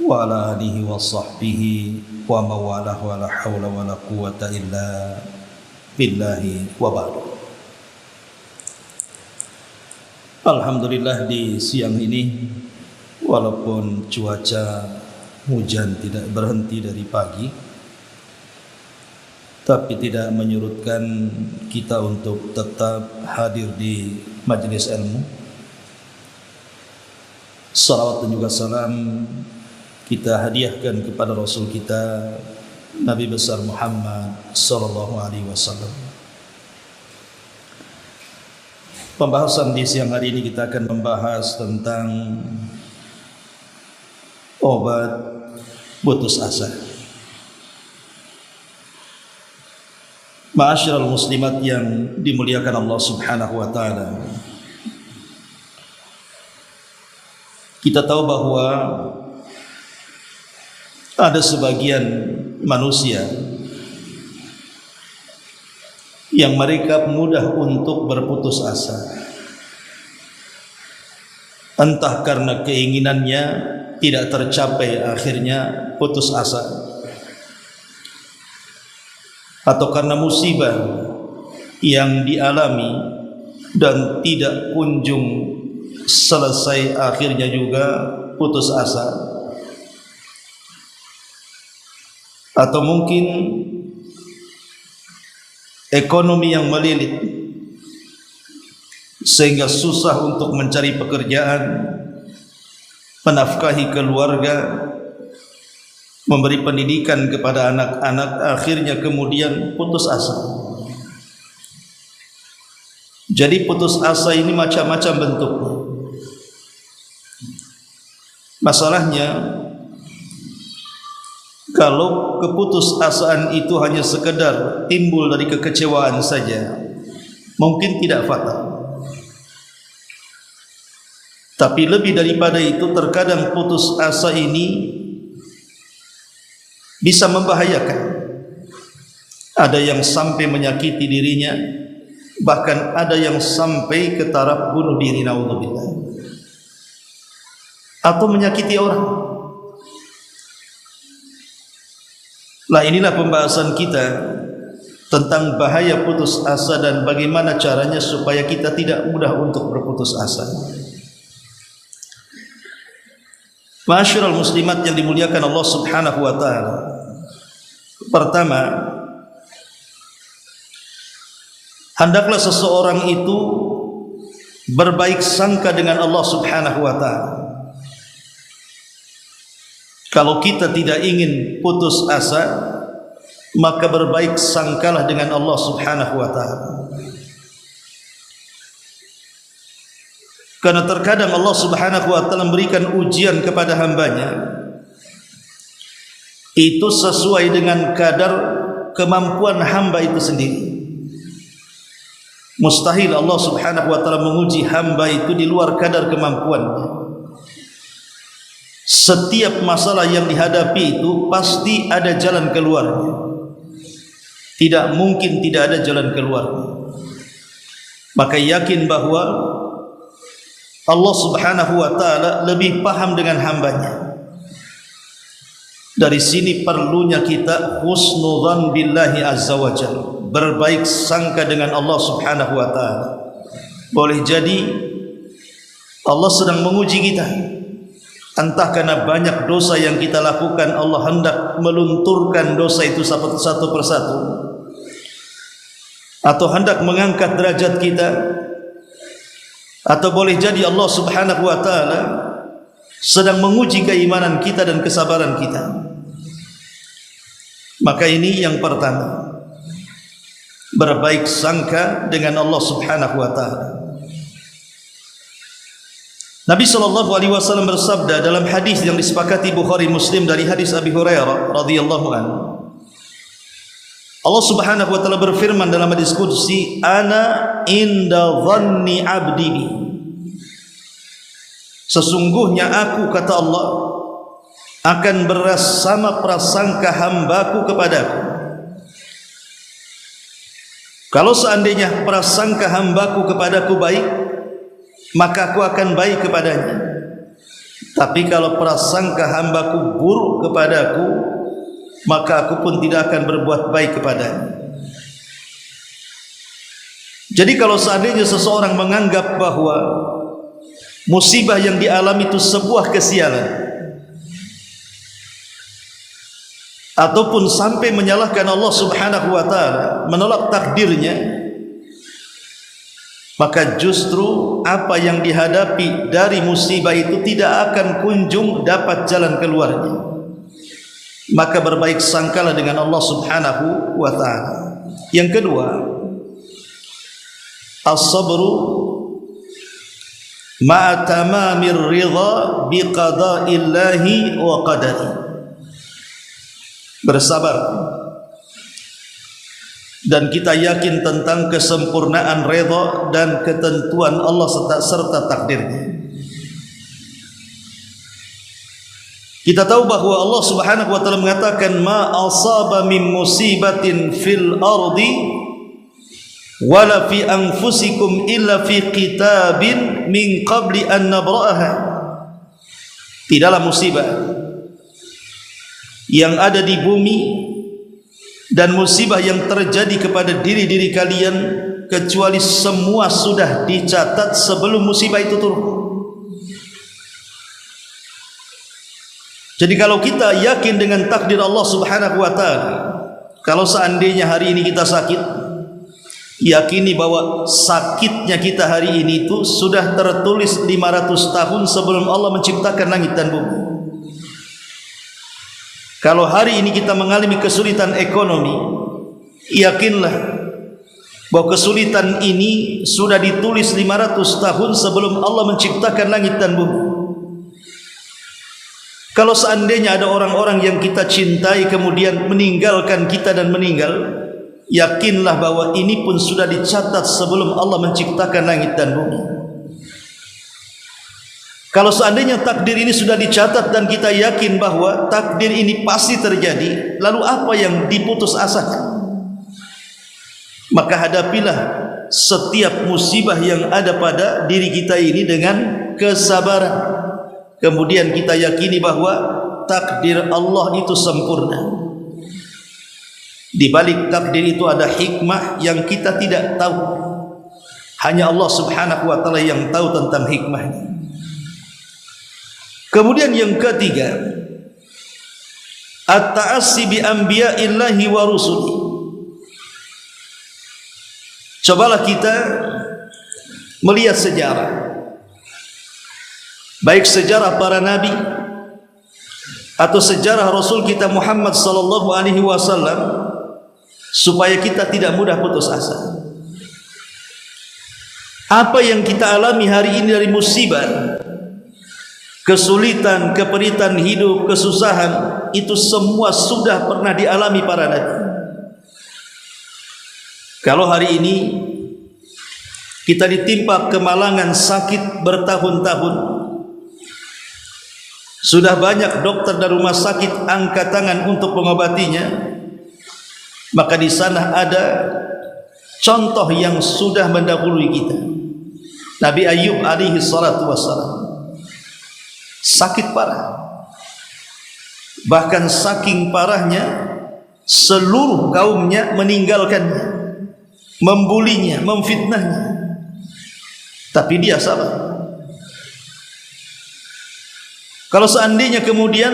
wa ala alihi wa sahbihi wa mawalah wa la hawla wa la quwata illa billahi wa ba'du. Alhamdulillah, di siang ini walaupun cuaca hujan tidak berhenti dari pagi, tapi tidak menyurutkan kita untuk tetap hadir di majelis ilmu. Salawat dan juga salam kita hadiahkan kepada Rasul kita Nabi besar Muhammad sallallahu alaihi wasallam. Pembahasan di siang hari ini kita akan membahas tentang obat putus asa. Ma'asyiral muslimat yang dimuliakan Allah Subhanahu wa taala. Kita tahu bahwa ada sebagian manusia yang mereka mudah untuk berputus asa, entah karena keinginannya tidak tercapai akhirnya putus asa, atau karena musibah yang dialami dan tidak kunjung selesai akhirnya juga putus asa, atau mungkin ekonomi yang melilit sehingga susah untuk mencari pekerjaan, menafkahi keluarga, memberi pendidikan kepada anak-anak, akhirnya kemudian putus asa. Jadi putus asa ini macam-macam bentuknya. Masalahnya, kalau keputusasaan itu hanya sekedar timbul dari kekecewaan saja, mungkin tidak fatal. Tapi lebih daripada itu, terkadang putus asa ini bisa membahayakan. Ada yang sampai menyakiti dirinya, bahkan ada yang sampai ke taraf bunuh diri, naudzubillah, atau menyakiti orang. Nah, inilah pembahasan kita tentang bahaya putus asa dan bagaimana caranya supaya kita tidak mudah untuk berputus asa. Ma'asyiral muslimat yang dimuliakan Allah Subhanahu wa taala. Pertama, hendaklah seseorang itu berbaik sangka dengan Allah Subhanahu wa taala. Kalau kita tidak ingin putus asa, maka berbaik sangkalah dengan Allah Subhanahu wa taala. Karena terkadang Allah Subhanahu wa taala memberikan ujian kepada hambanya, itu sesuai dengan kadar kemampuan hamba itu sendiri. Mustahil Allah Subhanahu wa taala menguji hamba itu di luar kadar kemampuannya. Setiap masalah yang dihadapi itu pasti ada jalan keluarnya. Tidak mungkin tidak ada jalan keluarnya. Maka yakin bahwa Allah Subhanahu wa taala lebih paham dengan hambanya. Dari sini perlunya kita husnudzan billahi azza wa jalla, berbaik sangka dengan Allah Subhanahu wa taala. Boleh jadi Allah sedang menguji kita, entah karena banyak dosa yang kita lakukan, Allah hendak melunturkan dosa itu satu persatu, atau hendak mengangkat derajat kita, atau boleh jadi Allah Subhanahu wa taala sedang menguji keimanan kita dan kesabaran kita. Maka ini yang pertama, berbaik sangka dengan Allah Subhanahu wa taala. Nabi sallallahu alaihi wasallam bersabda dalam hadis yang disepakati Bukhari Muslim dari hadis Abi Hurairah radhiyallahu anhu. Allah Subhanahu wa taala berfirman dalam hadis qudsi, "Ana inda dhanni 'abdi bi." Sesungguhnya aku, kata Allah, akan bersama prasangka hambaku kepadaku. Kalau seandainya prasangka hambaku kepadaku baik, maka aku akan baik kepadanya. Tapi kalau prasangka hambaku buruk kepadaku, maka aku pun tidak akan berbuat baik kepadanya. Jadi kalau seandainya seseorang menganggap bahwa musibah yang dialami itu sebuah kesialan, ataupun sampai menyalahkan Allah Subhanahu wa taala, menolak takdirnya, maka justru apa yang dihadapi dari musibah itu tidak akan kunjung dapat jalan keluarnya. Maka berbaik sangkalah dengan Allah Subhanahu wa taala. Yang kedua, as-sabru ma'a tamamir ridha biqada'illahi wa qadari. Bersabar dan kita yakin tentang kesempurnaan redha dan ketentuan Allah serta takdirnya. Kita tahu bahwa Allah Subhanahu wa taala mengatakan ma asaba min musibatin fil ardi wala fi anfusikum illa fi kitabin min qabli an nabra'aha. Tidaklah musibah yang ada di bumi dan musibah yang terjadi kepada diri-diri kalian kecuali semua sudah dicatat sebelum musibah itu turun. Jadi kalau kita yakin dengan takdir Allah Subhanahu wa taala, kalau seandainya hari ini kita sakit, yakini bahwa sakitnya kita hari ini itu sudah tertulis 500 tahun sebelum Allah menciptakan langit dan bumi. Kalau hari ini kita mengalami kesulitan ekonomi, yakinlah bahwa kesulitan ini sudah ditulis 500 tahun sebelum Allah menciptakan langit dan bumi. Kalau seandainya ada orang-orang yang kita cintai kemudian meninggalkan kita dan meninggal, yakinlah bahwa ini pun sudah dicatat sebelum Allah menciptakan langit dan bumi. Kalau seandainya takdir ini sudah dicatat dan kita yakin bahwa takdir ini pasti terjadi, lalu apa yang diputus asakan? Maka hadapilah setiap musibah yang ada pada diri kita ini dengan kesabaran. Kemudian kita yakini bahwa takdir Allah itu sempurna. Di balik takdir itu ada hikmah yang kita tidak tahu. Hanya Allah Subhanahu wa taala yang tahu tentang hikmahnya. Kemudian yang ketiga, at-ta'assi bi anbiya'illahi wa rusuli. Cobalah kita melihat sejarah, baik sejarah para nabi atau sejarah Rasul kita Muhammad sallallahu alaihi wasallam, supaya kita tidak mudah putus asa. Apa yang kita alami hari ini dari musibah, kesulitan, keperitan hidup, kesusahan, itu semua sudah pernah dialami para nabi. Kalau hari ini kita ditimpa kemalangan sakit bertahun-tahun, sudah banyak dokter dan rumah sakit angkat tangan untuk mengobatinya, maka di sana ada contoh yang sudah mendahului kita. Nabi Ayub alaihi salatu wassalam sakit parah, bahkan saking parahnya seluruh kaumnya meninggalkannya, membulinya, memfitnahnya, tapi dia sabar. Kalau seandainya kemudian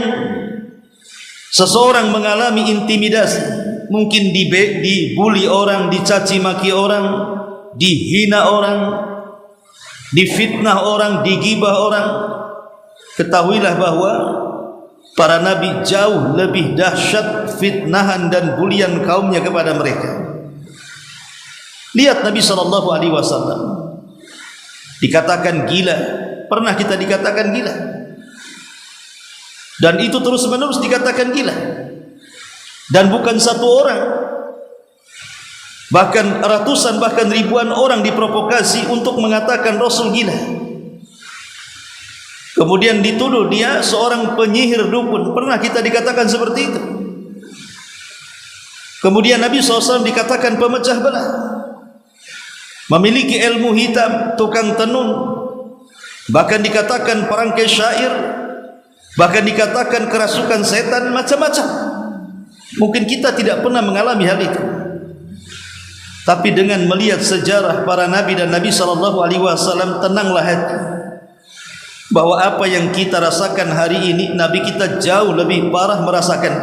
seseorang mengalami intimidasi, mungkin dibuli orang, dicaci maki orang, dihina orang, difitnah orang, digibah orang, ketahuilah bahwa para nabi jauh lebih dahsyat fitnahan dan bulian kaumnya kepada mereka. Lihat Nabi SAW dikatakan gila, pernah kita dikatakan gila, dan itu terus menerus dikatakan gila, dan bukan satu orang, bahkan ratusan bahkan ribuan orang diprovokasi untuk mengatakan Rasul gila. Kemudian dituduh dia seorang penyihir dukun, pernah kita dikatakan seperti itu. Kemudian Nabi SAW dikatakan pemecah belah, memiliki ilmu hitam, tukang tenun, bahkan dikatakan perangkai syair, Bahkan dikatakan kerasukan setan macam-macam. Mungkin kita tidak pernah mengalami hal itu, tapi dengan melihat sejarah para nabi dan Nabi SAW, tenanglah hati bahwa apa yang kita rasakan hari ini, Nabi kita jauh lebih parah merasakan.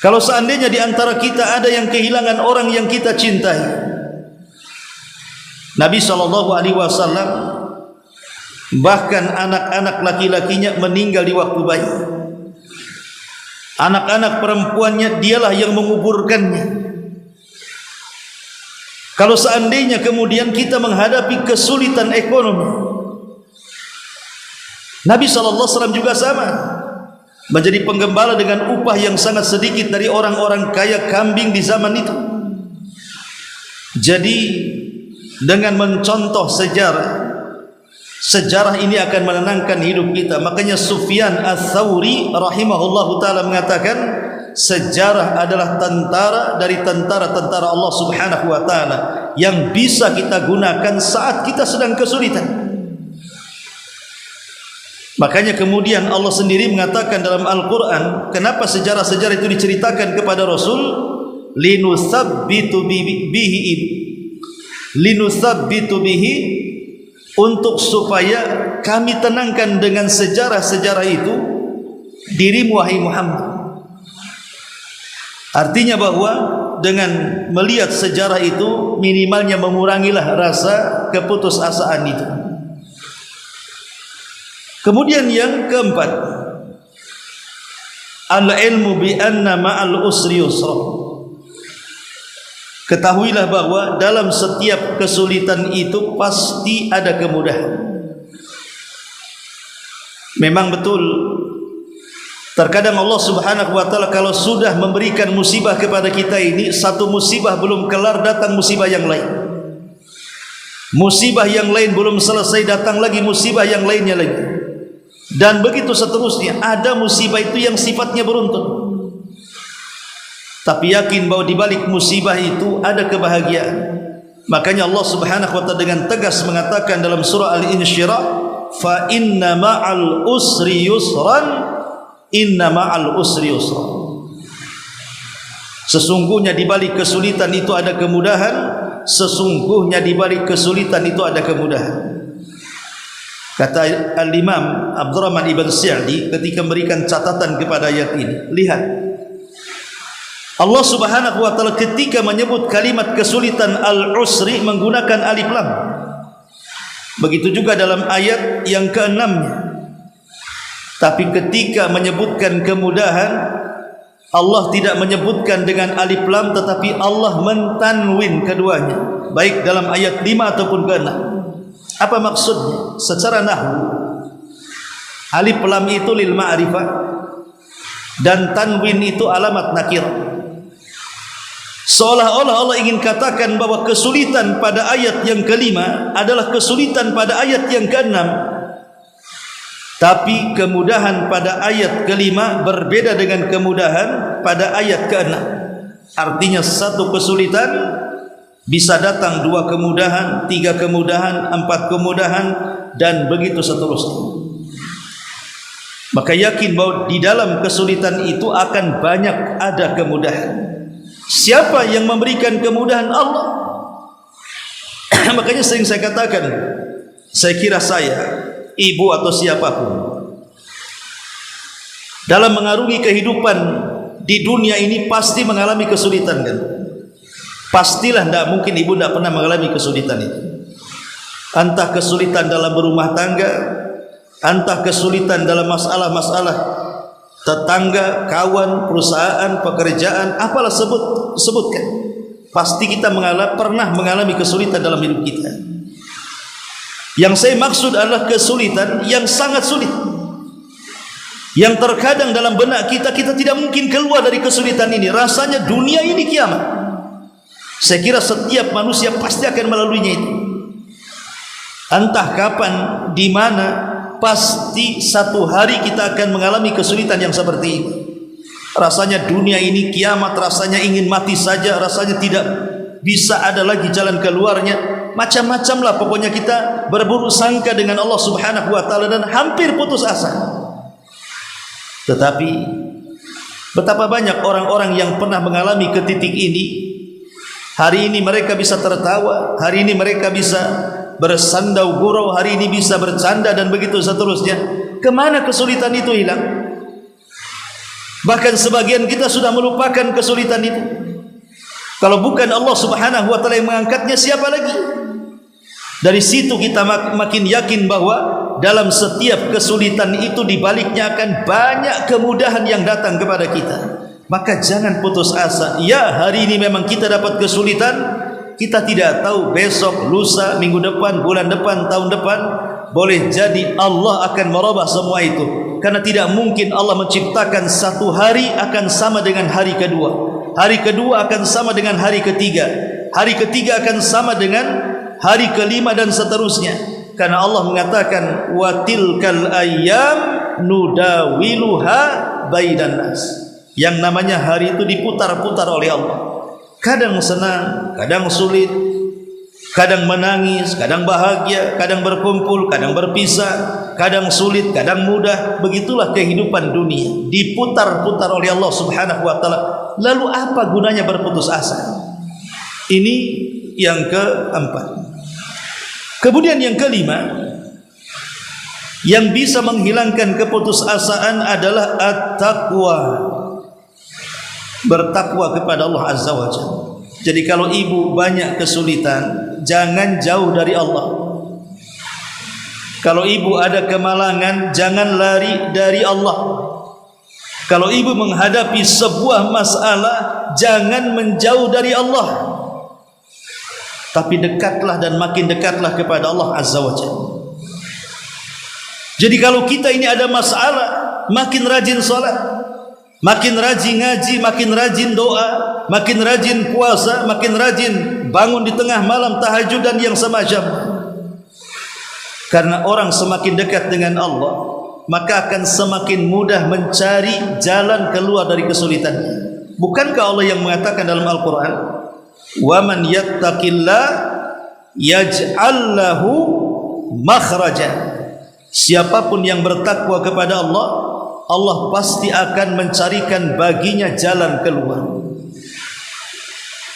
Kalau seandainya di antara kita ada yang kehilangan orang yang kita cintai, Nabi SAW bahkan anak-anak laki-lakinya meninggal di waktu bayi. Anak-anak perempuannya dialah yang menguburkannya. Kalau seandainya kemudian kita menghadapi kesulitan ekonomi, Nabi SAW juga sama, menjadi penggembala dengan upah yang sangat sedikit dari orang-orang kaya kambing di zaman itu. Jadi dengan mencontoh sejarah ini akan menenangkan hidup kita. Makanya Sufyan Ats-Tsauri rahimahullahu taala mengatakan, sejarah adalah tentara dari tentara-tentara Allah Subhanahu wa taala yang bisa kita gunakan saat kita sedang kesulitan. Makanya kemudian Allah sendiri mengatakan dalam Al-Quran, kenapa sejarah-sejarah itu diceritakan kepada Rasul? Linusabbitu bihi, untuk supaya kami tenangkan dengan sejarah-sejarah itu dirimu wahai Muhammad. Artinya bahwa dengan melihat sejarah itu minimalnya mengurangilah rasa keputusasaan itu. Kemudian yang keempat, al-ilmu bi anna ma'al usri yusra. Ketahuilah bahwa dalam setiap kesulitan itu pasti ada kemudahan. Memang betul, terkadang Allah Subhanahu wa taala kalau sudah memberikan musibah kepada kita ini, satu musibah belum kelar datang musibah yang lain. Musibah yang lain belum selesai datang lagi musibah yang lainnya lagi. Dan begitu seterusnya. Ada musibah itu yang sifatnya beruntun, tapi yakin bahwa di balik musibah itu ada kebahagiaan. Makanya Allah Subhanahu wa taala dengan tegas mengatakan dalam surah Al-Insyirah, fa inna ma'al usri yusran, inna ma'al usri yusran. Sesungguhnya di balik kesulitan itu ada kemudahan, sesungguhnya di balik kesulitan itu ada kemudahan. Kata Al-Imam Abdurrahman Ibn Sa'di ketika memberikan catatan kepada ayat ini, lihat Allah Subhanahu wa taala ketika menyebut kalimat kesulitan al-usri menggunakan alif lam. Begitu juga dalam ayat yang ke-6. Tapi ketika menyebutkan kemudahan, Allah tidak menyebutkan dengan alif lam, tetapi Allah mentanwin keduanya, baik dalam ayat 5 ataupun ke-6. Apa maksudnya? Secara nahwu, alif lam itu lil ma'rifah dan tanwin itu alamat nakir. Seolah-olah Allah ingin katakan bahwa kesulitan pada ayat yang kelima adalah kesulitan pada ayat yang keenam, tapi kemudahan pada ayat kelima berbeda dengan kemudahan pada ayat keenam. Artinya satu kesulitan bisa datang 2 kemudahan, 3 kemudahan, 4 kemudahan, dan begitu seterusnya. Maka yakin bahwa di dalam kesulitan itu akan banyak ada kemudahan. Siapa yang memberikan kemudahan? Allah. Makanya sering saya katakan, saya kira saya, ibu atau siapapun, dalam mengarungi kehidupan di dunia ini pasti mengalami kesulitan, kan? Pastilah, tidak mungkin ibu tidak pernah mengalami kesulitan itu. Entah kesulitan dalam berumah tangga, entah kesulitan dalam masalah-masalah tetangga, kawan, perusahaan, pekerjaan, apalah sebutkan. Pasti kita pernah mengalami kesulitan dalam hidup kita. Yang saya maksud adalah kesulitan yang sangat sulit, yang terkadang dalam benak kita tidak mungkin keluar dari kesulitan ini. Rasanya dunia ini kiamat. Saya kira setiap manusia pasti akan melaluinya itu. Entah kapan, di mana, pasti satu hari kita akan mengalami kesulitan yang seperti ini. Rasanya dunia ini kiamat, rasanya ingin mati saja, rasanya tidak bisa ada lagi jalan keluarnya. Macam-macam lah pokoknya kita berburuk sangka dengan Allah Subhanahu wa taala dan hampir putus asa. Tetapi betapa banyak orang-orang yang pernah mengalami ke titik ini, hari ini mereka bisa tertawa, hari ini mereka bisa bersandau gurau, hari ini bisa bercanda dan begitu seterusnya. Kemana kesulitan itu hilang? Bahkan sebagian kita sudah melupakan kesulitan itu. Kalau bukan Allah Subhanahu wa taala yang mengangkatnya, siapa lagi? Dari situ kita makin yakin bahwa dalam setiap kesulitan itu di baliknya akan banyak kemudahan yang datang kepada kita. Maka jangan putus asa. Ya, hari ini memang kita dapat kesulitan, kita tidak tahu besok, lusa, minggu depan, bulan depan, tahun depan, boleh jadi Allah akan merubah semua itu. Karena tidak mungkin Allah menciptakan satu hari akan sama dengan hari kedua, hari kedua akan sama dengan hari ketiga, hari ketiga akan sama dengan hari kelima dan seterusnya. Karena Allah mengatakan wa tilkal ayyam nudawiluha bainan nas. Yang namanya hari itu diputar-putar oleh Allah. Kadang senang, kadang sulit, kadang menangis, kadang bahagia, kadang berkumpul, kadang berpisah, kadang sulit, kadang mudah. Begitulah kehidupan dunia, diputar-putar oleh Allah Subhanahu wa taala. Lalu apa gunanya berputus asa? Ini yang keempat. Kemudian yang kelima, yang bisa menghilangkan keputusasaan adalah at-taqwa. Bertakwa kepada Allah Azza wa Jalla. Jadi kalau ibu banyak kesulitan, jangan jauh dari Allah. Kalau ibu ada kemalangan, jangan lari dari Allah. Kalau ibu menghadapi sebuah masalah, jangan menjauh dari Allah, tapi dekatlah dan makin dekatlah kepada Allah Azza wa Jalla. Jadi kalau kita ini ada masalah, makin rajin salat, makin rajin ngaji, makin rajin doa, makin rajin puasa, makin rajin bangun di tengah malam tahajud dan yang semacam. Karena orang semakin dekat dengan Allah, maka akan semakin mudah mencari jalan keluar dari kesulitannya. Bukankah Allah yang mengatakan dalam Al-Quran, wa man yattaqillah yaj'al lahu makhraja. Siapapun yang bertakwa kepada Allah, Allah pasti akan mencarikan baginya jalan keluar.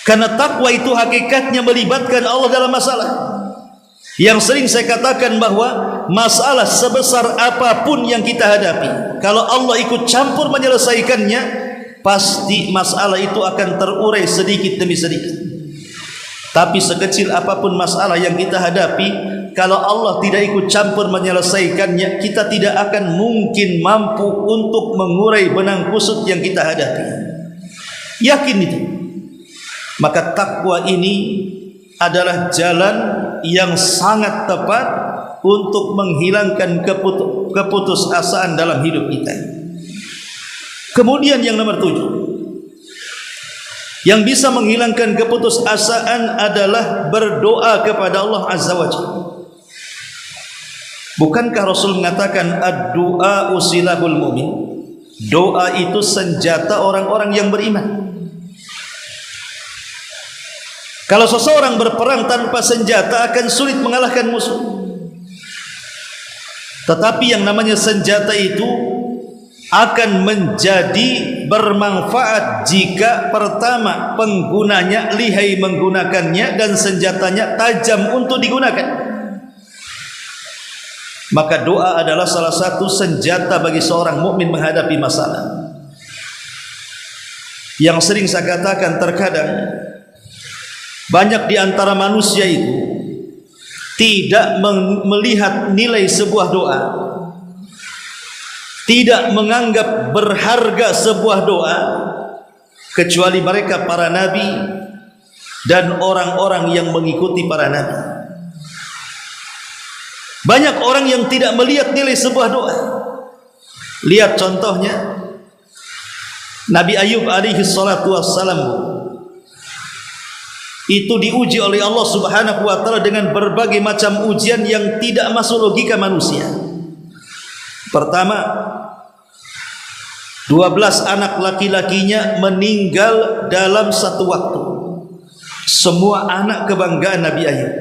Karena takwa itu hakikatnya melibatkan Allah dalam masalah. Yang sering saya katakan bahwa masalah sebesar apapun yang kita hadapi, kalau Allah ikut campur menyelesaikannya, pasti masalah itu akan terurai sedikit demi sedikit. Tapi sekecil apapun masalah yang kita hadapi, kalau Allah tidak ikut campur menyelesaikannya, kita tidak akan mungkin mampu untuk mengurai benang kusut yang kita hadapi. Yakin itu. Maka takwa ini adalah jalan yang sangat tepat untuk menghilangkan keputusasaan dalam hidup kita. Kemudian yang nomor 7, yang bisa menghilangkan keputusasaan adalah berdoa kepada Allah Azza wa Jalla. Bukankah Rasul mengatakan ad-du'a usilahul mu'min? Doa itu senjata orang-orang yang beriman. Kalau seseorang berperang tanpa senjata akan sulit mengalahkan musuh. Tetapi yang namanya senjata itu akan menjadi bermanfaat jika pertama penggunanya lihai menggunakannya dan senjatanya tajam untuk digunakan. Maka doa adalah salah satu senjata bagi seorang mukmin menghadapi masalah. Yang sering saya katakan, terkadang banyak di antara manusia itu tidak melihat nilai sebuah doa, tidak menganggap berharga sebuah doa, kecuali mereka para nabi dan orang-orang yang mengikuti para nabi. Banyak orang yang tidak melihat nilai sebuah doa. Lihat contohnya Nabi Ayub alaihi salatu wassalam. Itu diuji oleh Allah Subhanahu wa taala dengan berbagai macam ujian yang tidak masuk logika manusia. Pertama, 12 anak laki-lakinya meninggal dalam satu waktu. Semua anak kebanggaan Nabi Ayub.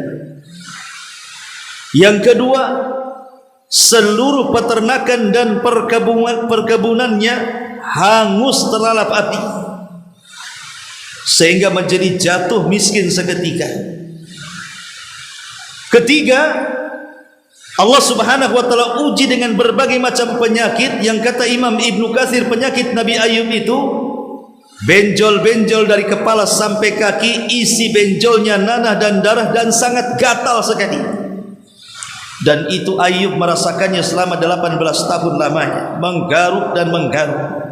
Yang kedua, seluruh peternakan dan perkebunannya hangus terlalap api sehingga menjadi jatuh miskin seketika. Ketiga, Allah Subhanahu wa taala uji dengan berbagai macam penyakit yang kata Imam Ibnu Katsir penyakit Nabi Ayub itu benjol-benjol dari kepala sampai kaki, isi benjolnya nanah dan darah dan sangat gatal sekali. Dan itu Ayub merasakannya selama 18 tahun lamanya, menggaruk dan menggaruk.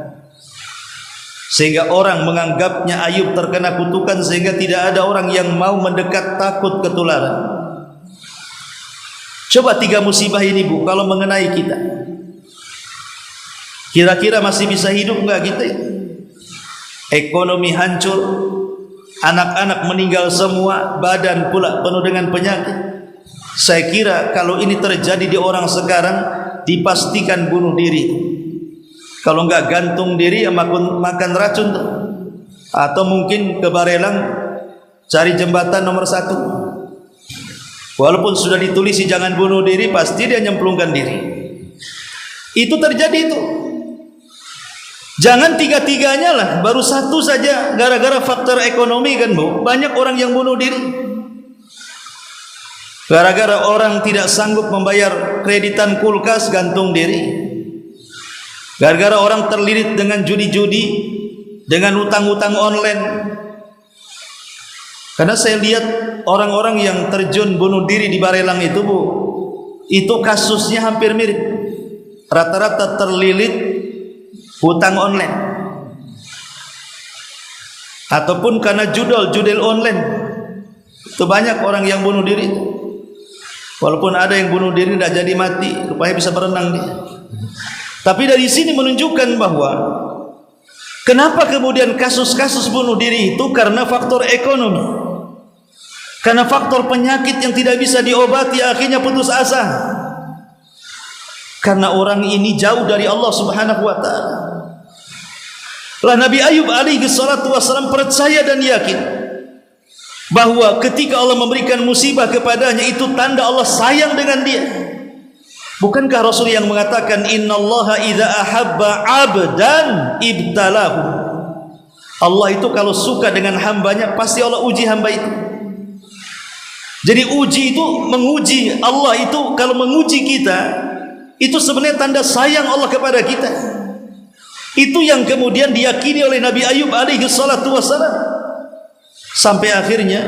Sehingga orang menganggapnya Ayub terkena kutukan sehingga tidak ada orang yang mau mendekat takut ketularan. Coba 3 musibah ini Bu, kalau mengenai kita, kira-kira masih bisa hidup enggak kita? Ekonomi hancur, anak-anak meninggal semua, badan pula penuh dengan penyakit. Saya kira kalau ini terjadi di orang sekarang, dipastikan bunuh diri. Kalau enggak gantung diri, ya makan racun tuh. Atau mungkin ke Barelang cari jembatan nomor 1. Walaupun sudah ditulisi jangan bunuh diri, pasti dia nyemplungkan diri. Itu terjadi itu. Jangan tiga-tiganya lah, baru satu saja gara-gara faktor ekonomi kan Bu. Banyak orang yang bunuh diri. Gara-gara orang tidak sanggup membayar kreditan kulkas, gantung diri. Gara-gara orang terlilit dengan judi-judi, dengan utang-utang online. Karena saya lihat orang-orang yang terjun bunuh diri di Barelang itu Bu, itu kasusnya hampir mirip. Rata-rata terlilit hutang online, ataupun karena judel online. Itu banyak orang yang bunuh diri itu. Walaupun ada yang bunuh diri tidak jadi mati, rupanya bisa berenang dia. Tapi dari sini menunjukkan bahwa kenapa kemudian kasus-kasus bunuh diri itu karena faktor ekonomi, karena faktor penyakit yang tidak bisa diobati, akhirnya putus asa. Karena orang ini jauh dari Allah Subhanahu wa taala. Lah Nabi Ayub alaihi salatu wasallam percaya dan yakin bahwa ketika Allah memberikan musibah kepadanya itu tanda Allah sayang dengan dia. Bukankah Rasul yang mengatakan innallaha idza ahabba 'abdan ibtalahu. Allah itu kalau suka dengan hambanya pasti Allah uji hamba itu. Jadi uji itu menguji, Allah itu kalau menguji kita itu sebenarnya tanda sayang Allah kepada kita. Itu yang kemudian diyakini oleh Nabi Ayub alaihi salatu wasallam. Sampai akhirnya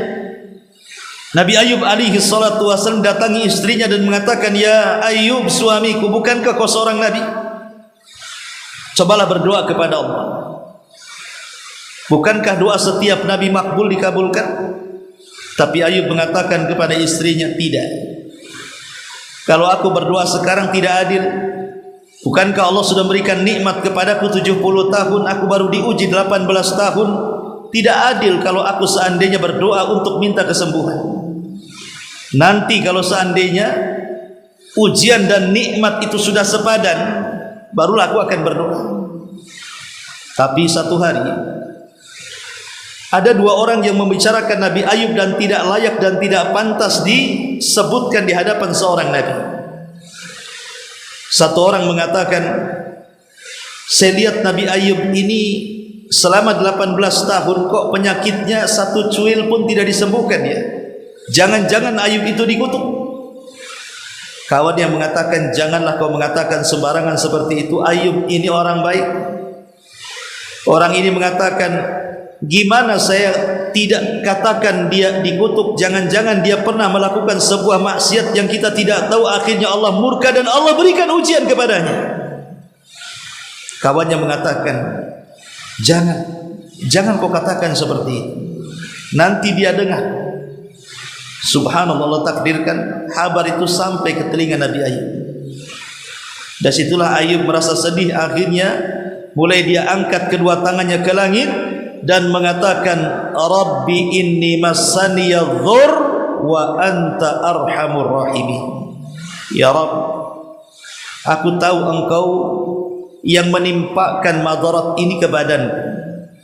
Nabi Ayub alaihi salatu wasallam datangi istrinya dan mengatakan, "Ya Ayub suamiku, bukankah kau seorang nabi? Cobalah berdoa kepada Allah. Bukankah doa setiap nabi makbul dikabulkan?" Tapi Ayub mengatakan kepada istrinya, "Tidak. Kalau aku berdoa sekarang tidak adil. Bukankah Allah sudah memberikan nikmat kepadaku 70 tahun, aku baru diuji 18 tahun. Tidak adil kalau aku seandainya berdoa untuk minta kesembuhan. Nanti kalau seandainya ujian dan nikmat itu sudah sepadan, barulah aku akan berdoa." Tapi satu hari ada 2 orang yang membicarakan Nabi Ayub dan tidak layak dan tidak pantas disebutkan di hadapan seorang nabi. Satu orang mengatakan, "Saya lihat Nabi Ayub ini selama 18 tahun kok penyakitnya satu cuil pun tidak disembuhkan ya. Jangan-jangan Ayub itu dikutuk." Kawan yang mengatakan, "Janganlah kau mengatakan sembarangan seperti itu. Ayub ini orang baik." Orang ini mengatakan, "Gimana saya tidak katakan dia dikutuk? Jangan-jangan dia pernah melakukan sebuah maksiat yang kita tidak tahu, akhirnya Allah murka dan Allah berikan ujian kepadanya." Kawannya mengatakan, Jangan kau katakan seperti itu. Nanti dia dengar." Subhanallah, Allah takdirkan kabar itu sampai ke telinga Nabi Ayub. Dan situlah Ayub merasa sedih. Akhirnya mulai dia angkat kedua tangannya ke langit dan mengatakan, "Rabbi inni massaniyadh dhur wa anta arhamur rahimin." Ya Rabb, aku tahu engkau yang menimpakan madarat ini ke badanku,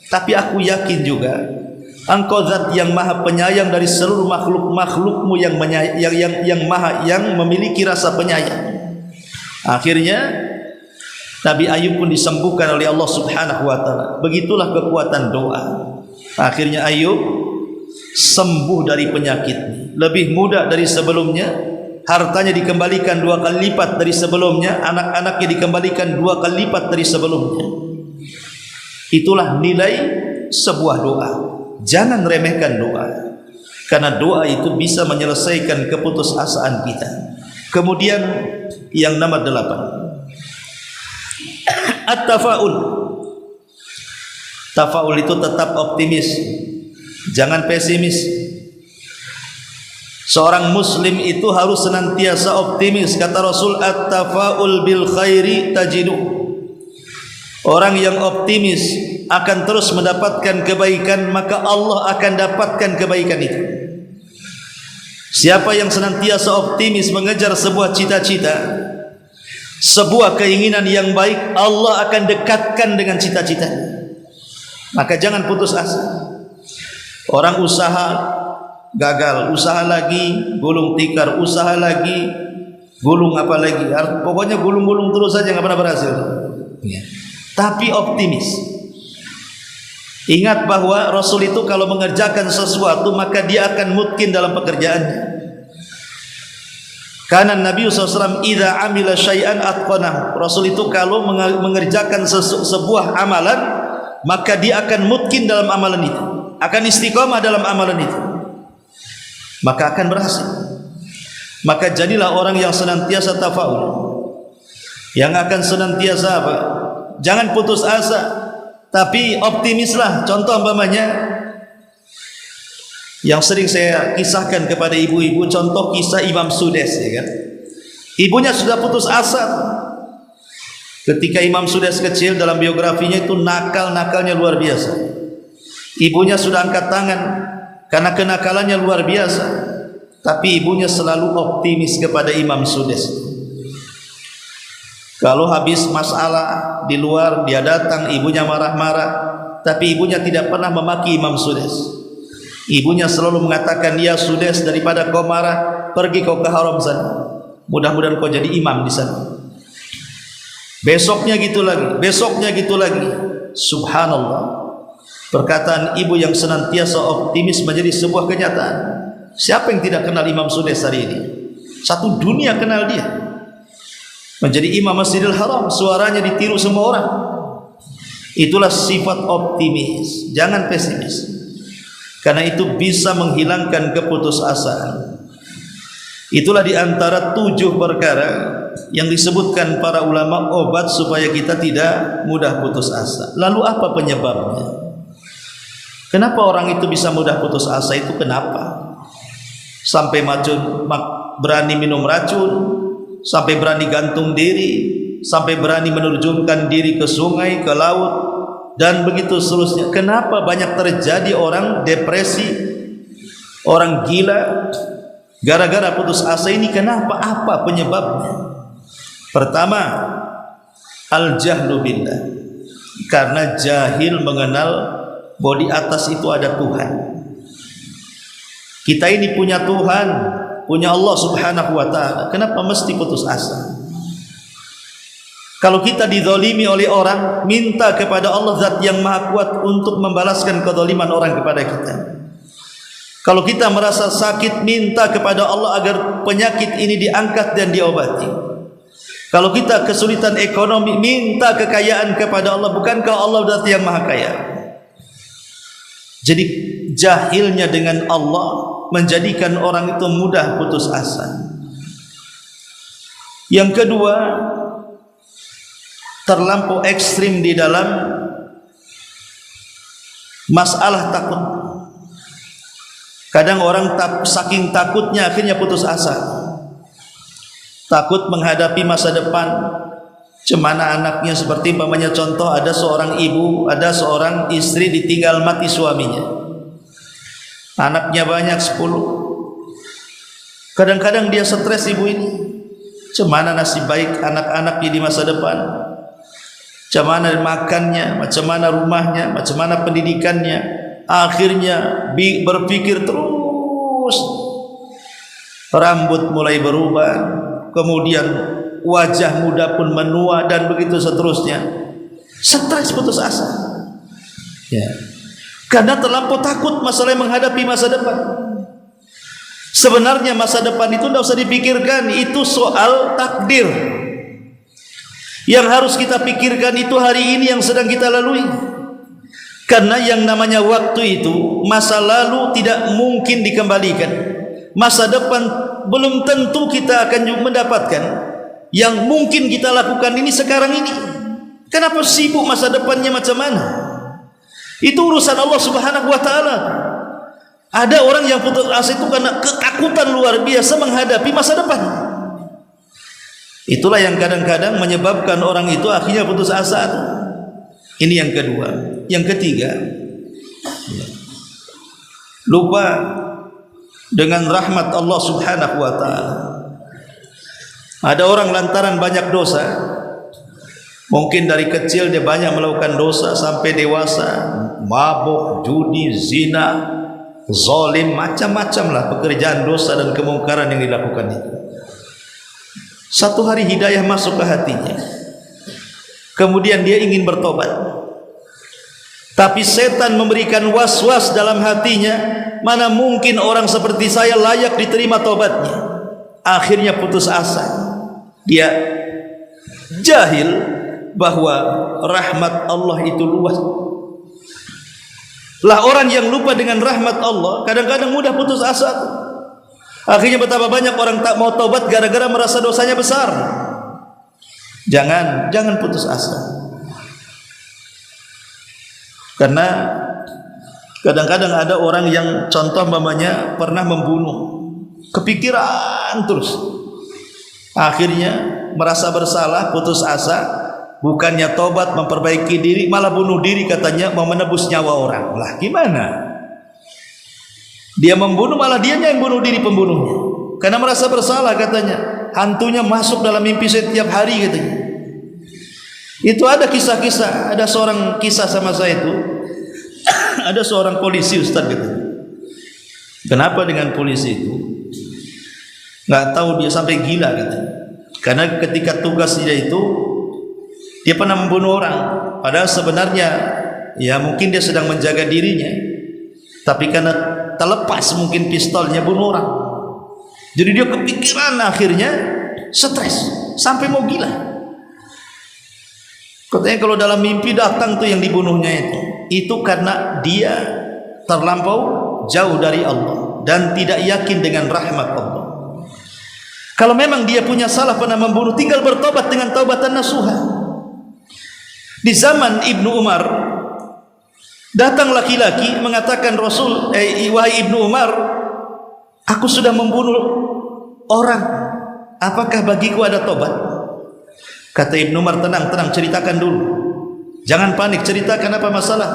tapi aku yakin juga Engkau zat yang maha penyayang dari seluruh makhluk-makhlukmu yang memiliki rasa penyayang. Akhirnya Nabi Ayub pun disembuhkan oleh Allah Subhanahu wa taala. Begitulah kekuatan doa. Akhirnya Ayub sembuh dari penyakitnya, lebih muda dari sebelumnya, hartanya dikembalikan 2 kali lipat dari sebelumnya, anak-anaknya dikembalikan 2 kali lipat dari sebelumnya. Itulah nilai sebuah doa. Jangan remehkan doa, karena doa itu bisa menyelesaikan keputusasaan kita. Kemudian yang nomor 8, at-tafaul. Tafaul itu tetap optimis, jangan pesimis. Seorang muslim itu harus senantiasa optimis. Kata Rasul, at-tafaul bil khairi tajidu. Orang yang optimis akan terus mendapatkan kebaikan, maka Allah akan dapatkan kebaikan itu. Siapa yang senantiasa optimis mengejar sebuah cita-cita, sebuah keinginan yang baik, Allah akan dekatkan dengan cita-cita. Maka jangan putus asa. Orang usaha gagal, usaha lagi gulung tikar, usaha lagi gulung apa lagi, pokoknya gulung-gulung terus saja, nggak pernah berhasil. Tapi optimis. Ingat bahwa Rasul itu kalau mengerjakan sesuatu maka dia akan mutkin dalam pekerjaannya. Karena Nabi SAW idza amila syai'an atqanah. Rasul itu kalau mengerjakan sebuah amalan maka dia akan mutkin dalam amalan itu, akan istiqomah dalam amalan itu, maka akan berhasil. Maka jadilah orang yang senantiasa tafaul, yang akan senantiasa apa? Jangan putus asa, tapi optimislah. Contoh umpamanya yang sering saya kisahkan kepada ibu-ibu, contoh kisah Imam Sudes, ya kan? Ibunya sudah putus asa ketika Imam Sudes kecil. Dalam biografinya itu nakalnya luar biasa. Ibunya sudah angkat tangan karena kenakalannya luar biasa, tapi ibunya selalu optimis kepada Imam Sudes. Kalau habis masalah di luar, dia datang, ibunya marah-marah, tapi ibunya tidak pernah memaki Imam Sudes. Ibunya selalu mengatakan, ya Sudes, daripada kau marah, pergi kau ke haram sana, mudah-mudahan kau jadi imam di sana. Besoknya gitu lagi, besoknya gitu lagi. Subhanallah, perkataan ibu yang senantiasa optimis menjadi sebuah kenyataan. Siapa yang tidak kenal Imam Sudes hari ini? Satu dunia kenal dia. Menjadi imam Masjidil Haram, suaranya ditiru semua orang. Itulah sifat optimis, jangan pesimis, karena itu bisa menghilangkan keputusasaan. Itulah diantara 7 perkara yang disebutkan para ulama obat supaya kita tidak mudah putus asa. Lalu apa penyebabnya? Kenapa orang itu bisa mudah putus asa? Itu kenapa? Sampai berani minum racun, sampai berani gantung diri, sampai berani menerjunkan diri ke sungai, ke laut, dan begitu seterusnya. Kenapa banyak terjadi orang depresi, orang gila gara-gara putus asa ini? Kenapa? Apa penyebabnya? Pertama, al-jahlu billah, karena jahil mengenal bahwa di atas itu ada Tuhan. Kita ini punya Tuhan, punya Allah Subhanahu wa ta'ala. Kenapa mesti putus asa? Kalau kita dizalimi oleh orang, minta kepada Allah zat yang maha kuat untuk membalaskan kezaliman orang kepada kita. Kalau kita merasa sakit, minta kepada Allah agar penyakit ini diangkat dan diobati. Kalau kita kesulitan ekonomi, minta kekayaan kepada Allah. Bukankah Allah zat yang maha kaya? Jadi jahilnya dengan Allah menjadikan orang itu mudah putus asa. Yang kedua, terlampau ekstrim di dalam masalah takut. Kadang orang saking takutnya akhirnya putus asa. Takut menghadapi masa depan, cemana anaknya. Seperti umpamanya contoh, ada seorang ibu, ada seorang istri ditinggal mati suaminya. Anaknya banyak 10. Kadang-kadang dia stres ibu ini. Cemana nasib baik anak-anaknya di masa depan, macam mana makannya, macam mana rumahnya, macam mana pendidikannya. akhirnya berpikir terus, rambut mulai berubah, kemudian wajah muda pun menua, dan begitu seterusnya. Stres, putus asa, ya, karena terlampau takut masalah yang menghadapi masa depan. Sebenarnya masa depan itu tidak usah dipikirkan, itu soal takdir. Yang harus kita pikirkan itu hari ini yang sedang kita lalui. Karena yang namanya waktu itu, masa lalu tidak mungkin dikembalikan. Masa depan belum tentu kita akan mendapatkan. Yang mungkin kita lakukan ini sekarang ini. Kenapa sibuk masa depannya macam mana? Itu urusan Allah Subhanahu wa taala. Ada orang yang putus asa itu karena ketakutan luar biasa menghadapi masa depan. Itulah yang kadang-kadang menyebabkan orang itu akhirnya putus asa. Ini yang kedua. Yang ketiga, lupa dengan rahmat Allah Subhanahu wa taala. Ada orang lantaran banyak dosa, mungkin dari kecil dia banyak melakukan dosa sampai dewasa, mabuk, judi, zina, zalim, macam-macam lah pekerjaan dosa dan kemungkaran yang dilakukan itu. Satu hari hidayah masuk ke hatinya, kemudian dia ingin bertobat, tapi setan memberikan was-was dalam hatinya, mana mungkin orang seperti saya layak diterima tobatnya. Akhirnya putus asa. Dia jahil bahwa rahmat Allah itu luas. Lah orang yang lupa dengan rahmat Allah kadang-kadang mudah putus asa. Akhirnya betapa banyak orang tak mau taubat gara-gara merasa dosanya besar. Jangan putus asa. Karena kadang-kadang ada orang yang contoh mamanya pernah membunuh, kepikiran terus, akhirnya merasa bersalah, putus asa, bukannya tobat memperbaiki diri, malah bunuh diri katanya mau menebus nyawa orang. Lah gimana? Dia membunuh, malah dianya yang bunuh diri pembunuhnya, karena merasa bersalah katanya. Hantunya masuk dalam mimpi setiap hari katanya. Itu ada kisah-kisah. Ada seorang kisah sama saya itu, ada seorang polisi, Ustaz katanya. Kenapa dengan polisi itu? Nggak tahu, dia sampai gila katanya. Karena ketika tugas dia itu, dia pernah membunuh orang. Padahal sebenarnya ya mungkin dia sedang menjaga dirinya, tapi karena terlepas mungkin pistolnya, bunuh orang. Jadi dia kepikiran, akhirnya stres sampai mau gila. Katanya kalau dalam mimpi datang tuh yang dibunuhnya itu karena dia terlampau jauh dari Allah dan tidak yakin dengan rahmat Allah. Kalau memang dia punya salah pernah membunuh, tinggal bertobat dengan taubatan nasuha. Di zaman Ibnu Umar, datang laki-laki mengatakan, wahai Ibnu Umar, aku sudah membunuh orang, apakah bagiku ada tobat? Kata Ibnu Umar, tenang, ceritakan dulu, jangan panik, ceritakan apa masalah.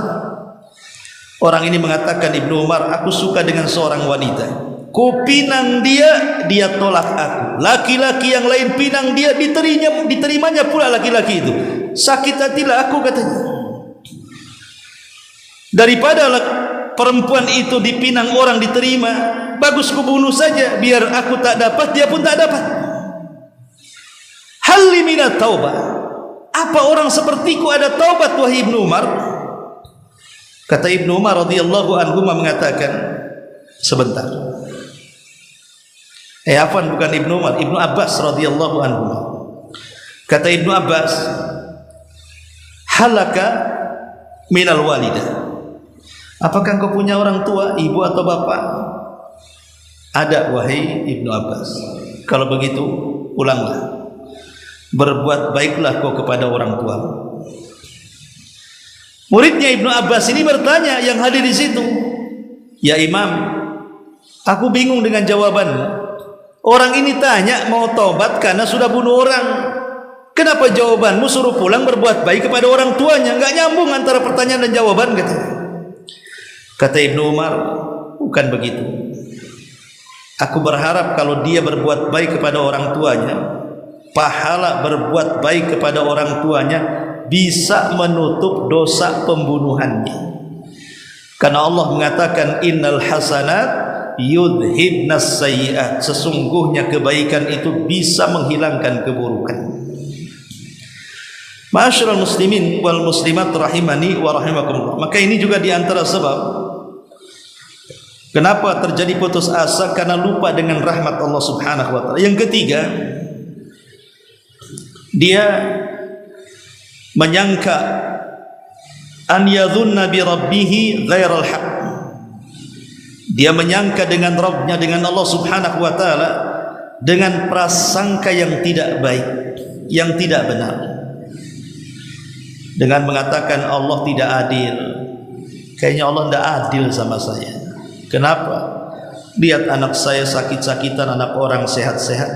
Orang ini mengatakan, Ibnu Umar, aku suka dengan seorang wanita, ku pinang dia, dia tolak aku. Laki-laki yang lain pinang dia, diterimanya pula laki-laki itu. Sakit hatilah aku katanya. Daripada perempuan itu dipinang orang diterima, bagus ku bunuh saja, biar aku tak dapat, dia pun tak dapat. Hal minat taubah, apa orang sepertiku ada taubat wahai Ibnu Umar? Kata Ibnu Umar radhiyallahu anhu mengatakan, sebentar. Bukan Ibnu Umar, Ibnu Abbas radhiyallahu anhu. Kata Ibnu Abbas, halaka minal walidah. Apakah engkau punya orang tua, ibu atau bapak? Ada wahai Ibnu Abbas. Kalau begitu, ulanglah. Berbuat baiklah kau kepada orang tua. Muridnya Ibnu Abbas ini bertanya, yang hadir di situ, ya Imam, aku bingung dengan jawabanmu. Orang ini tanya mau taubat karena sudah bunuh orang. Kenapa jawabanmu suruh pulang berbuat baik kepada orang tuanya? Enggak nyambung antara pertanyaan dan jawaban, kata Ibnu Umar, bukan begitu. Aku berharap kalau dia berbuat baik kepada orang tuanya, pahala berbuat baik kepada orang tuanya bisa menutup dosa pembunuhannya. Karena Allah mengatakan innal hasanat yudhibnas sayyi'at, sesungguhnya kebaikan itu bisa menghilangkan keburukan. Ma'asyiral muslimin wal muslimat rahimani wa rahimakumullah. Maka ini juga di antara sebab kenapa terjadi putus asa, karena lupa dengan rahmat Allah Subhanahu wa taala. Yang ketiga, dia menyangka an yadhunna bi rabbih ghairal haq. Dia menyangka dengan Rabbnya, dengan Allah Subhanahu wa taala dengan prasangka yang tidak baik, yang tidak benar. Dengan mengatakan Allah tidak adil. Kayaknya Allah tidak adil sama saya. Kenapa? Lihat anak saya sakit-sakitan, anak orang sehat-sehat.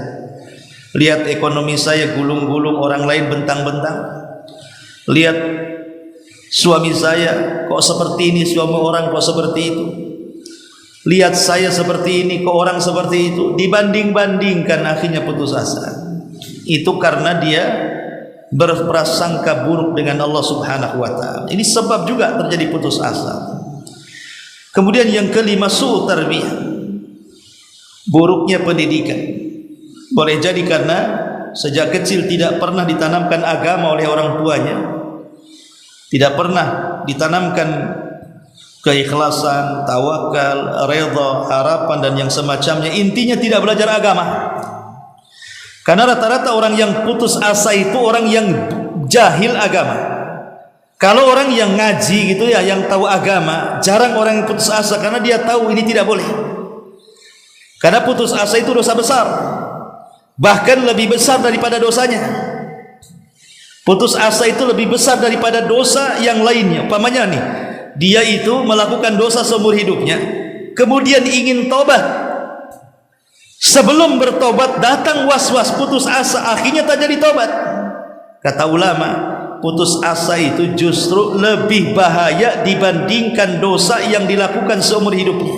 Lihat ekonomi saya gulung-gulung, orang lain bentang-bentang. Lihat suami saya kok seperti ini, suami orang kok seperti itu. Lihat saya seperti ini, kok orang seperti itu. Dibanding-bandingkan, akhirnya putus asa. Itu karena dia berprasangka buruk dengan Allah Subhanahu wa taala. Ini sebab juga terjadi putus asa. Kemudian yang kelima, su'u tarbiyah, buruknya pendidikan. Boleh jadi karena sejak kecil tidak pernah ditanamkan agama oleh orang tuanya, tidak pernah ditanamkan keikhlasan, tawakal, redha, harapan dan yang semacamnya. Intinya tidak belajar agama. Karena rata-rata orang yang putus asa itu orang yang jahil agama. Kalau orang yang ngaji gitu ya, yang tahu agama, jarang orang yang putus asa karena dia tahu ini tidak boleh. Karena putus asa itu dosa besar, bahkan lebih besar daripada dosanya. Putus asa itu lebih besar daripada dosa yang lainnya. Umpamanya nih, dia itu melakukan dosa seumur hidupnya, kemudian ingin tobat. Sebelum bertobat datang was-was, putus asa, akhirnya tak jadi tobat. Kata ulama, putus asa itu justru lebih bahaya dibandingkan dosa yang dilakukan seumur hidupnya.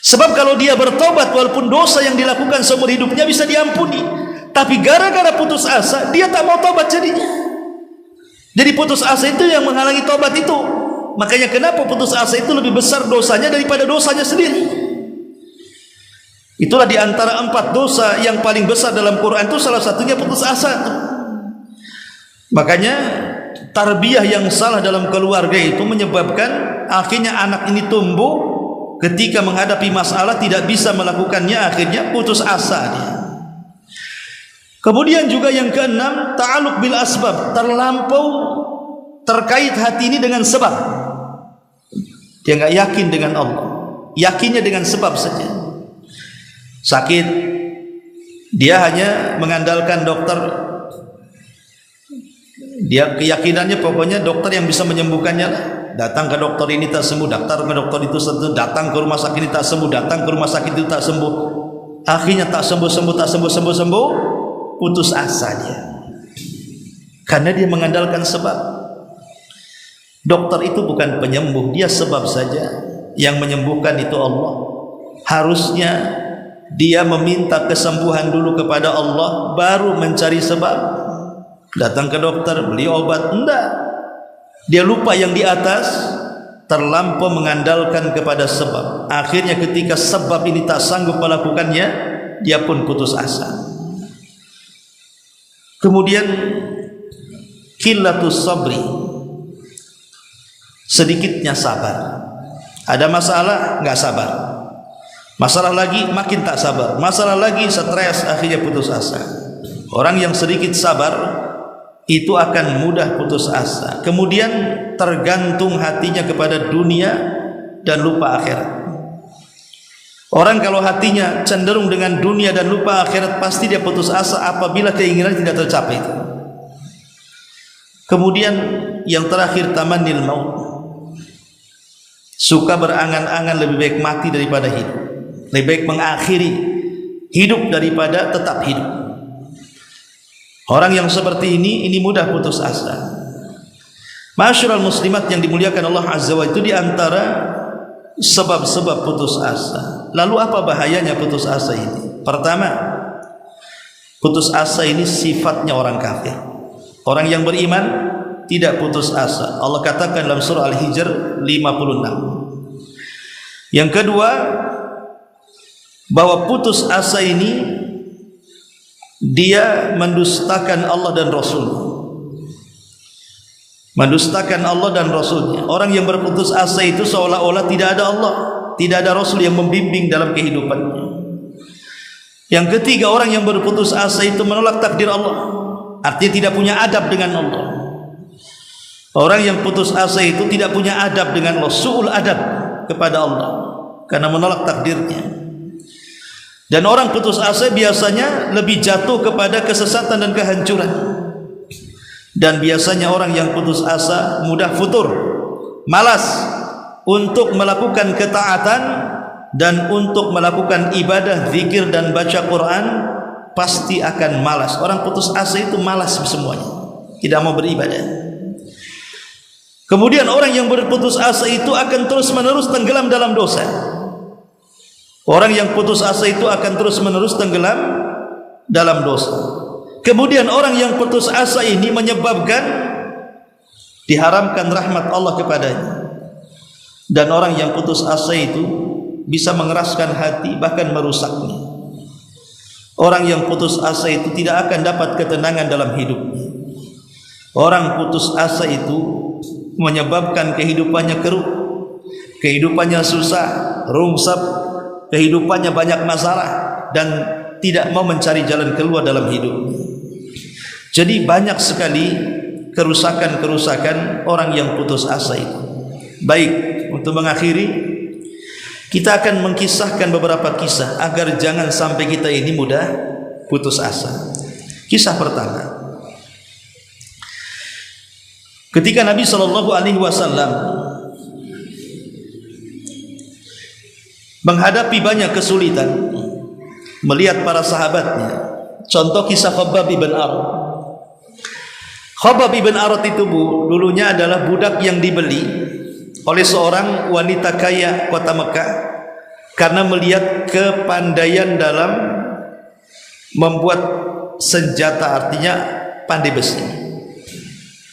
Sebab kalau dia bertobat, walaupun dosa yang dilakukan seumur hidupnya bisa diampuni, tapi gara-gara putus asa dia tak mau tobat jadinya. Jadi putus asa itu yang menghalangi tobat itu. Makanya kenapa putus asa itu lebih besar dosanya daripada dosanya sendiri. Itulah di antara 4 dosa yang paling besar dalam Quran itu salah satunya putus asa. Makanya tarbiyah yang salah dalam keluarga itu menyebabkan akhirnya anak ini tumbuh ketika menghadapi masalah tidak bisa melakukannya, akhirnya putus asa dia. Kemudian juga yang keenam, ta'alluq bil asbab, terlampau terkait hati ini dengan sebab. Dia enggak yakin dengan Allah, yakinnya dengan sebab saja. Sakit, dia hanya mengandalkan dokter. Dia keyakinannya pokoknya dokter yang bisa menyembuhkannya. Datang ke dokter ini tak sembuh, datang ke dokter itu datang ke rumah sakit ini tak sembuh, datang ke rumah sakit itu tak sembuh. Akhirnya tak sembuh, putus asa dia. Karena dia mengandalkan sebab. Dokter itu bukan penyembuh, dia sebab saja. Yang menyembuhkan itu Allah. Harusnya dia meminta kesembuhan dulu kepada Allah, baru mencari sebab. Datang ke dokter, beli obat, enggak. Dia lupa yang di atas, terlampau mengandalkan kepada sebab. Akhirnya ketika sebab ini tak sanggup melakukannya, dia pun putus asa. Kemudian qillatus sabri, sedikitnya sabar. Ada masalah, enggak sabar. Masalah lagi, makin tak sabar. Masalah lagi, stres, akhirnya putus asa. Orang yang sedikit sabar itu akan mudah putus asa. Kemudian tergantung hatinya kepada dunia dan lupa akhirat. Orang kalau hatinya cenderung dengan dunia dan lupa akhirat, pasti dia putus asa apabila keinginan tidak tercapai. Kemudian yang terakhir, tamannil maut, suka berangan-angan lebih baik mati daripada hidup. Lebih baik mengakhiri hidup daripada tetap hidup. Orang yang seperti ini mudah putus asa. Ma'asyiral muslimat yang dimuliakan Allah Azza wa Jalla, itu di antara sebab-sebab putus asa. Lalu apa bahayanya putus asa ini? Pertama, putus asa ini sifatnya orang kafir. Orang yang beriman tidak putus asa. Allah katakan dalam surah Al-Hijr 56. Yang kedua, bahwa putus asa ini dia mendustakan Allah dan Rasul-Nya. Mendustakan Allah dan Rasul-Nya. Orang yang berputus asa itu seolah-olah tidak ada Allah, tidak ada Rasul yang membimbing dalam kehidupannya. Yang ketiga, orang yang berputus asa itu menolak takdir Allah, artinya tidak punya adab dengan Allah. Orang yang putus asa itu tidak punya adab dengan Allah, su'ul adab kepada Allah karena menolak takdirnya. Dan orang putus asa biasanya lebih jatuh kepada kesesatan dan kehancuran. Dan biasanya orang yang putus asa mudah futur, malas untuk melakukan ketaatan dan untuk melakukan ibadah, zikir dan baca Quran, pasti akan malas. Orang putus asa itu malas semuanya, tidak mau beribadah. Kemudian orang yang berputus asa itu akan terus-menerus tenggelam dalam dosa. Orang yang putus asa itu akan terus-menerus tenggelam dalam dosa. Kemudian orang yang putus asa ini menyebabkan diharamkan rahmat Allah kepadanya. Dan orang yang putus asa itu bisa mengeraskan hati, bahkan merusaknya. Orang yang putus asa itu tidak akan dapat ketenangan dalam hidupnya. Orang putus asa itu menyebabkan kehidupannya keruh, kehidupannya susah, rungsap, kehidupannya banyak masalah, dan tidak mau mencari jalan keluar dalam hidupnya. Jadi banyak sekali kerusakan-kerusakan orang yang putus asa itu. Baik, untuk mengakhiri, kita akan mengkisahkan beberapa kisah agar jangan sampai kita ini mudah putus asa. Kisah pertama, ketika Nabi SAW menghadapi banyak kesulitan, melihat para sahabatnya. Contoh kisah Khabbab ibn Arad. Khabbab ibn Arad itu dulunya adalah budak yang dibeli oleh seorang wanita kaya kota Mekah karena melihat kepandaian dalam membuat senjata, artinya pandai besi.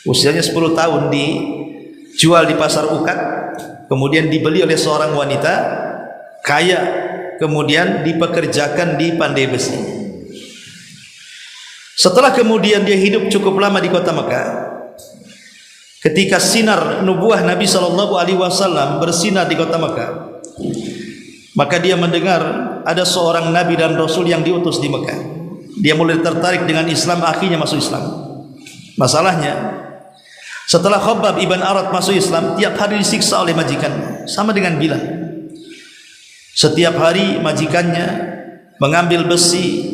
Usianya 10 tahun, dijual di pasar Uqad, kemudian dibeli oleh seorang wanita kaya, kemudian dipekerjakan di pandai besi. Setelah kemudian dia hidup cukup lama di kota Mekah, ketika sinar nubuah Nabi SAW bersinar di kota Mekah, maka dia mendengar ada seorang Nabi dan Rasul yang diutus di Mekah. Dia mulai tertarik dengan Islam, akhirnya masuk Islam. Masalahnya, setelah Khabbab ibn Arad masuk Islam, tiap hari disiksa oleh majikannya, sama dengan Bilal. Setiap hari majikannya mengambil besi,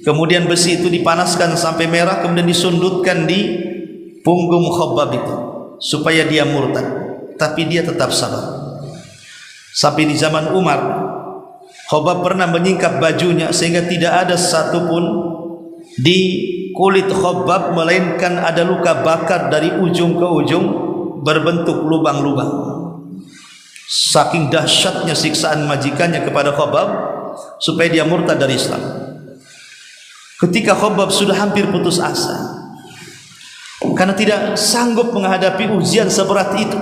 kemudian besi itu dipanaskan sampai merah, kemudian disundutkan di punggung Khabbab itu supaya dia murtad, tapi dia tetap sabar. Sampai di zaman Umar, Khabbab pernah menyingkap bajunya sehingga tidak ada satupun di kulit Khabbab melainkan ada luka bakar dari ujung ke ujung berbentuk lubang-lubang. Saking dahsyatnya siksaan majikannya kepada Khabbab supaya dia murtad dari Islam. Ketika Khabbab sudah hampir putus asa karena tidak sanggup menghadapi ujian seberat itu,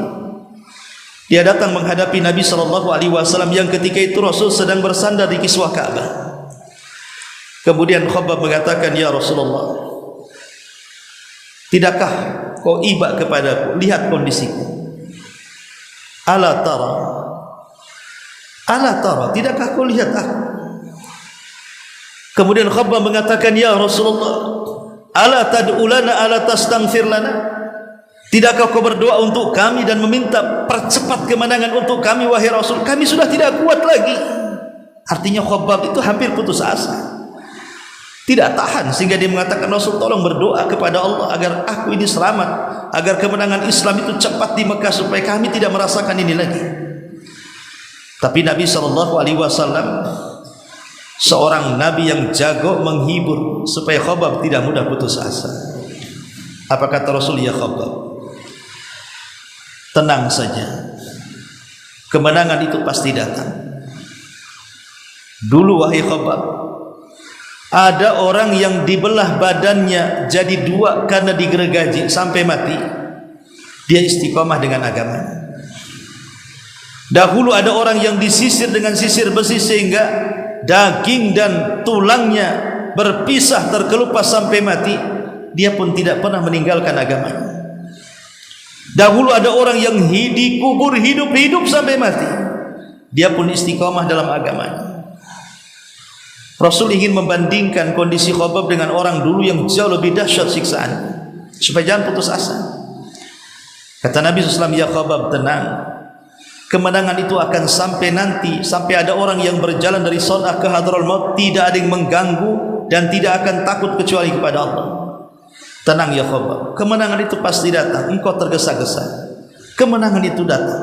dia datang menghadapi Nabi SAW yang ketika itu Rasul sedang bersandar di kiswah Ka'bah. Kemudian Khabbab mengatakan, "Ya Rasulullah, tidakkah kau iba kepadaku? Lihat kondisiku. Ala tara, ala tara, tidakkah kau lihat aku?" Kemudian Khabbab mengatakan, "Ya Rasulullah, ala tad'u lana, ala tastaghfir lana? Tidakkah kau berdoa untuk kami dan meminta percepat kemenangan untuk kami, wahai Rasul? Kami sudah tidak kuat lagi." Artinya Khabbab itu hampir putus asa, tidak tahan, sehingga dia mengatakan, "Rasul, tolong berdoa kepada Allah agar aku ini selamat, agar kemenangan Islam itu cepat di Mekah supaya kami tidak merasakan ini lagi." Tapi Nabi SAW seorang Nabi yang jago menghibur supaya Khabbab tidak mudah putus asa. Apa kata Rasul? "Ya Khabbab, tenang saja, kemenangan itu pasti datang. Dulu wahai Khabbab, ada orang yang dibelah badannya jadi dua karena digergaji sampai mati. dia istiqomah dengan agamanya. Dahulu ada orang yang disisir dengan sisir besi sehingga daging dan tulangnya berpisah terkelupas sampai mati, dia pun tidak pernah meninggalkan agamanya. Dahulu ada orang yang dikubur hidup-hidup sampai mati, dia pun istiqomah dalam agamanya. Rasul ingin membandingkan kondisi Khabbab dengan orang dulu yang jauh lebih dahsyat siksaan, supaya jangan putus asa. Kata Nabi SAW, ya Khabbab, tenang, kemenangan itu akan sampai nanti, sampai ada orang yang berjalan dari Son'ah ke Hadraul Maut, tidak ada yang mengganggu dan tidak akan takut kecuali kepada Allah. Tenang ya Khabbab, kemenangan itu pasti datang. Engkau tergesa-gesa, kemenangan itu datang.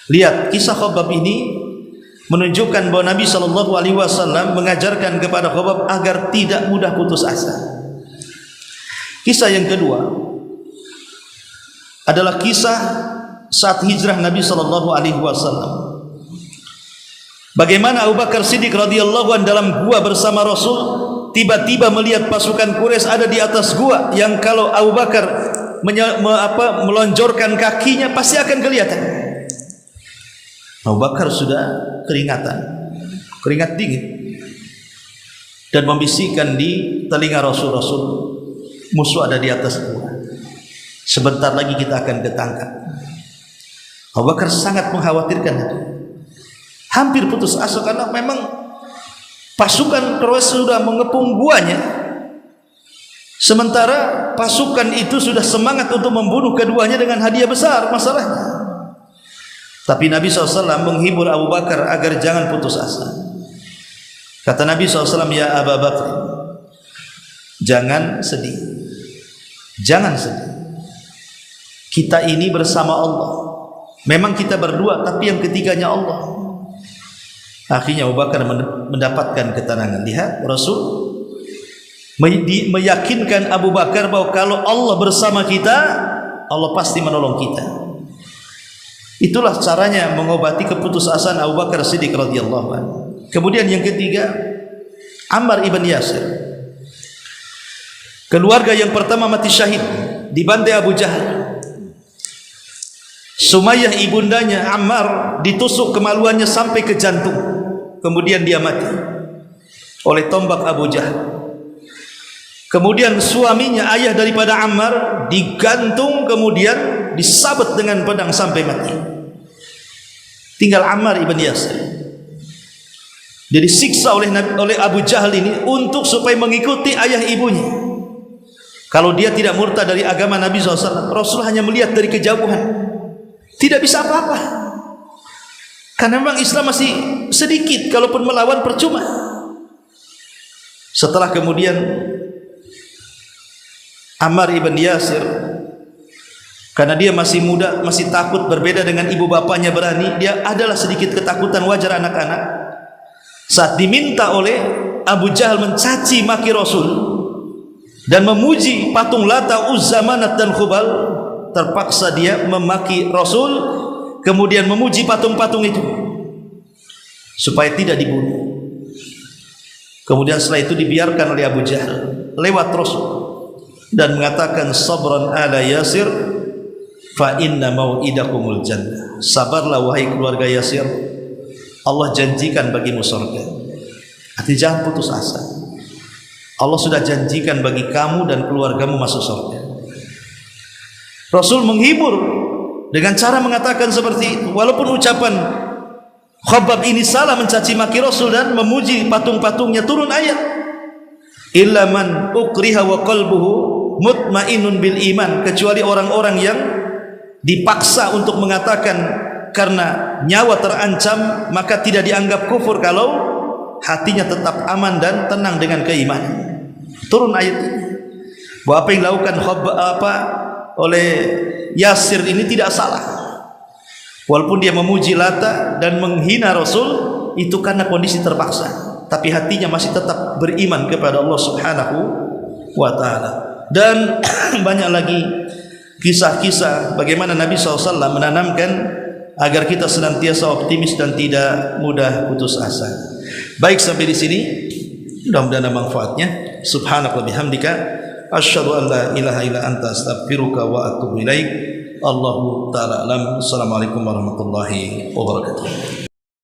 Lihat, kisah Khabbab ini menunjukkan bahwa Nabi SAW mengajarkan kepada Khabbab agar tidak mudah putus asa. Kisah yang kedua adalah kisah saat hijrah Nabi SAW. Bagaimana Abu Bakar Siddiq radhiyallahu anhu dalam gua bersama Rasul, tiba-tiba melihat pasukan Quraisy ada di atas gua yang kalau Abu Bakar melonjorkan kakinya pasti akan kelihatan. Abu Bakar sudah keringat dingin, dan membisikkan di telinga Rasul, musuh ada di atas gua, sebentar lagi kita akan ketangkap. Abu Bakar sangat mengkhawatirkan, hampir putus asa karena memang pasukan Quraisy sudah mengepung guanya, sementara pasukan itu sudah semangat untuk membunuh keduanya dengan hadiah besar. Masalahnya, tapi Nabi SAW menghibur Abu Bakar agar jangan putus asa. Kata Nabi SAW, ya Abu Bakar, jangan sedih, jangan sedih. Kita ini bersama Allah. Memang kita berdua, tapi yang ketiganya Allah. Akhirnya Abu Bakar mendapatkan ketenangan. Lihat, Rasul meyakinkan Abu Bakar bahwa kalau Allah bersama kita, Allah pasti menolong kita. Itulah caranya mengobati keputusasaan Abu Bakar Siddiq radhiyallahu anhu. Kemudian yang ketiga, Ammar ibn Yasir, keluarga yang pertama mati syahid dibantai Abu Jahal. Sumayyah ibundanya Ammar ditusuk kemaluannya sampai ke jantung, kemudian dia mati oleh tombak Abu Jahal. Kemudian suaminya, ayah daripada Ammar, digantung kemudian disabet dengan pedang sampai mati. Tinggal Ammar ibn Yasir. Dia disiksa oleh Abu Jahal ini untuk supaya mengikuti ayah ibunya. Kalau dia tidak murtad dari agama Nabi SAW, Rasul hanya melihat dari kejauhan, tidak bisa apa-apa, karena memang Islam masih sedikit, kalaupun melawan percuma. Setelah kemudian Ammar ibn Yasir, karena dia masih muda, masih takut, berbeda dengan ibu bapaknya berani, dia adalah sedikit ketakutan wajar anak-anak. Saat diminta oleh Abu Jahal mencaci maki Rasul dan memuji patung Lata, Uzza, Manat dan Khubal, terpaksa dia memaki Rasul, kemudian memuji patung-patung itu supaya tidak dibunuh. Kemudian setelah itu dibiarkan oleh Abu Jahal lewat Rasul dan mengatakan, sabran ala Yasir fa inna mau'idakumul jannah. Sabarlah wahai keluarga Yasir, Allah janjikan bagimu surga. Artinya jangan putus asa, Allah sudah janjikan bagi kamu dan keluargamu masuk surga. Rasul menghibur dengan cara mengatakan seperti itu, walaupun ucapan Khabbab ini salah, mencaci maki Rasul dan memuji patung-patungnya, turun ayat, illa man ukriha wa qalbuhu mutmainnun bil iman, kecuali orang-orang yang dipaksa untuk mengatakan karena nyawa terancam maka tidak dianggap kufur kalau hatinya tetap aman dan tenang dengan keimanan. Turun ayat ini bahwa apa yang dilakukan oleh Yasir ini tidak salah, walaupun dia memuji Lata dan menghina Rasul itu karena kondisi terpaksa, tapi hatinya masih tetap beriman kepada Allah Subhanahu wa ta'ala. Dan banyak lagi kisah-kisah bagaimana Nabi SAW menanamkan agar kita senantiasa optimis dan tidak mudah putus asa. Baik, sampai di sini mudah-mudahan ada manfaatnya. Subhanaka wa bihamdika asyhadu an la ilaha illa anta astaghfiruka wa atubu ilaik. Allahu taala alam. Assalamualaikum warahmatullahi wabarakatuh.